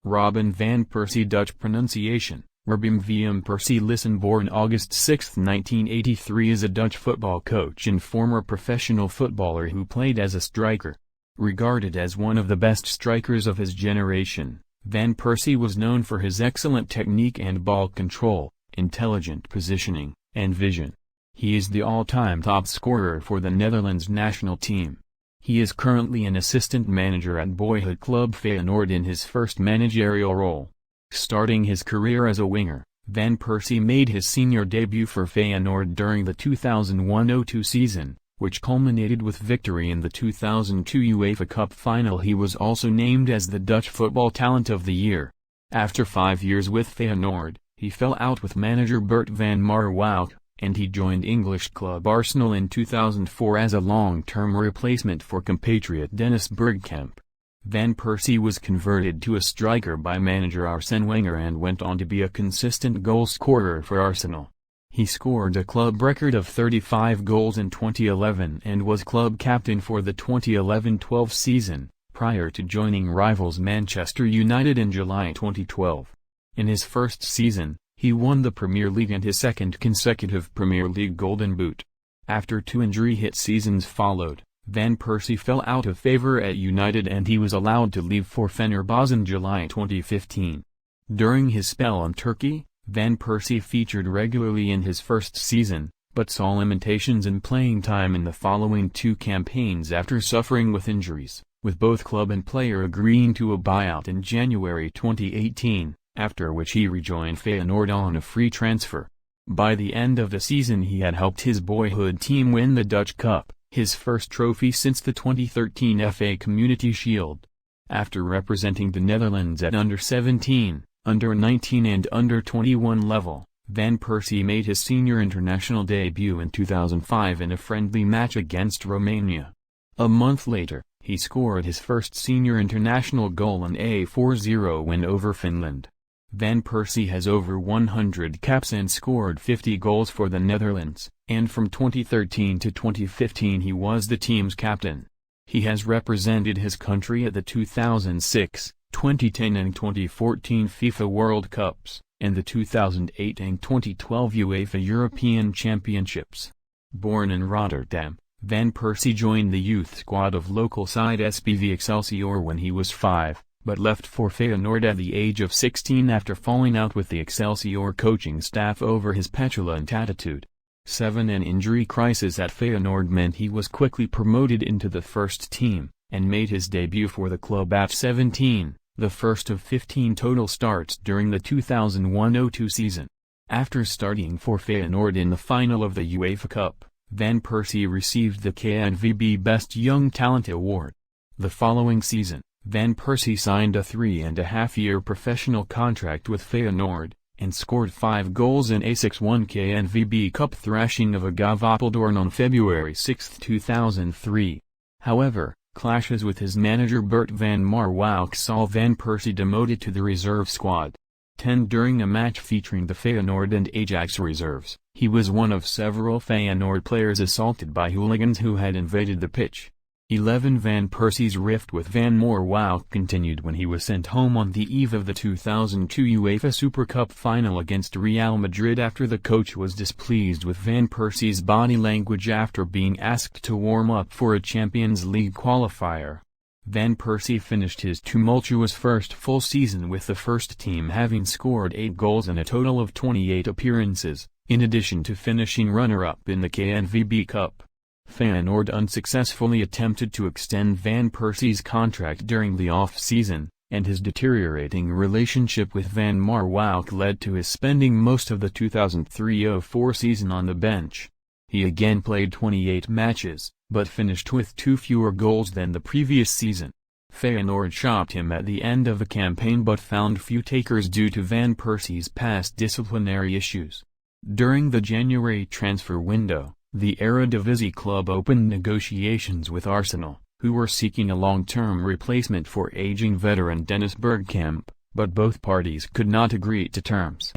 Robin van Persie, Dutch pronunciation, Robin van Persie Listen, born August 6, 1983, is a Dutch football coach and former professional footballer who played as a striker. Regarded as one of the best strikers of his generation, Van Persie was known for his excellent technique and ball control, intelligent positioning, and vision. He is the all-time top scorer for the Netherlands national team. He is currently an assistant manager at boyhood club Feyenoord in his first managerial role. Starting his career as a winger, Van Persie made his senior debut for Feyenoord during the 2001-02 season, which culminated with victory in the 2002 UEFA Cup final. He was also named as the Dutch Football Talent of the Year. After 5 years with Feyenoord, he fell out with manager Bert van Marwijk, and he joined English club Arsenal in 2004 as a long-term replacement for compatriot Dennis Bergkamp. Van Persie was converted to a striker by manager Arsene Wenger and went on to be a consistent goal-scorer for Arsenal. He scored a club record of 35 goals in 2011 and was club captain for the 2011-12 season, prior to joining rivals Manchester United in July 2012. In his first season, he won the Premier League and his second consecutive Premier League Golden Boot. After 2 injury-hit seasons followed, Van Persie fell out of favour at United and he was allowed to leave for Fenerbahce in July 2015. During his spell in Turkey, Van Persie featured regularly in his first season, but saw limitations in playing time in the following 2 campaigns after suffering with injuries, with both club and player agreeing to a buyout in January 2018. After which he rejoined Feyenoord on a free transfer. By the end of the season he had helped his boyhood team win the Dutch Cup, his first trophy since the 2013 FA Community Shield. After representing the Netherlands at under-17, under-19 and under-21 level, Van Persie made his senior international debut in 2005 in a friendly match against Romania. A month later, he scored his first senior international goal in a 4-0 win over Finland. Van Persie has over 100 caps and scored 50 goals for the Netherlands, and from 2013 to 2015 he was the team's captain. He has represented his country at the 2006, 2010 and 2014 FIFA World Cups, and the 2008 and 2012 UEFA European Championships. Born in Rotterdam, Van Persie joined the youth squad of local side SPV Excelsior when he was 5. But left for Feyenoord at the age of 16 after falling out with the Excelsior coaching staff over his petulant attitude. An injury crisis at Feyenoord meant he was quickly promoted into the first team, and made his debut for the club at 17, the first of 15 total starts during the 2001-02 season. After starting for Feyenoord in the final of the UEFA Cup, Van Persie received the KNVB Best Young Talent Award. The following season, Van Persie signed a 3.5-year professional contract with Feyenoord, and scored 5 goals in a 6-1 KNVB Cup thrashing of Agave Apeldoorn on February 6, 2003. However, clashes with his manager Bert van Marwijk saw Van Persie demoted to the reserve squad. During a match featuring the Feyenoord and Ajax reserves, he was one of several Feyenoord players assaulted by hooligans who had invaded the pitch. Van Persie's rift with Van Marwijk continued when he was sent home on the eve of the 2002 UEFA Super Cup final against Real Madrid after the coach was displeased with Van Persie's body language after being asked to warm up for a Champions League qualifier. Van Persie finished his tumultuous first full season with the first team having scored 8 goals in a total of 28 appearances, in addition to finishing runner-up in the KNVB Cup. Feyenoord unsuccessfully attempted to extend Van Persie's contract during the off-season, and his deteriorating relationship with Van Marwijk led to his spending most of the 2003-04 season on the bench. He again played 28 matches, but finished with 2 fewer goals than the previous season. Feyenoord shopped him at the end of the campaign but found few takers due to Van Persie's past disciplinary issues. During the January transfer window, the Eredivisie club opened negotiations with Arsenal, who were seeking a long-term replacement for aging veteran Dennis Bergkamp, but both parties could not agree to terms.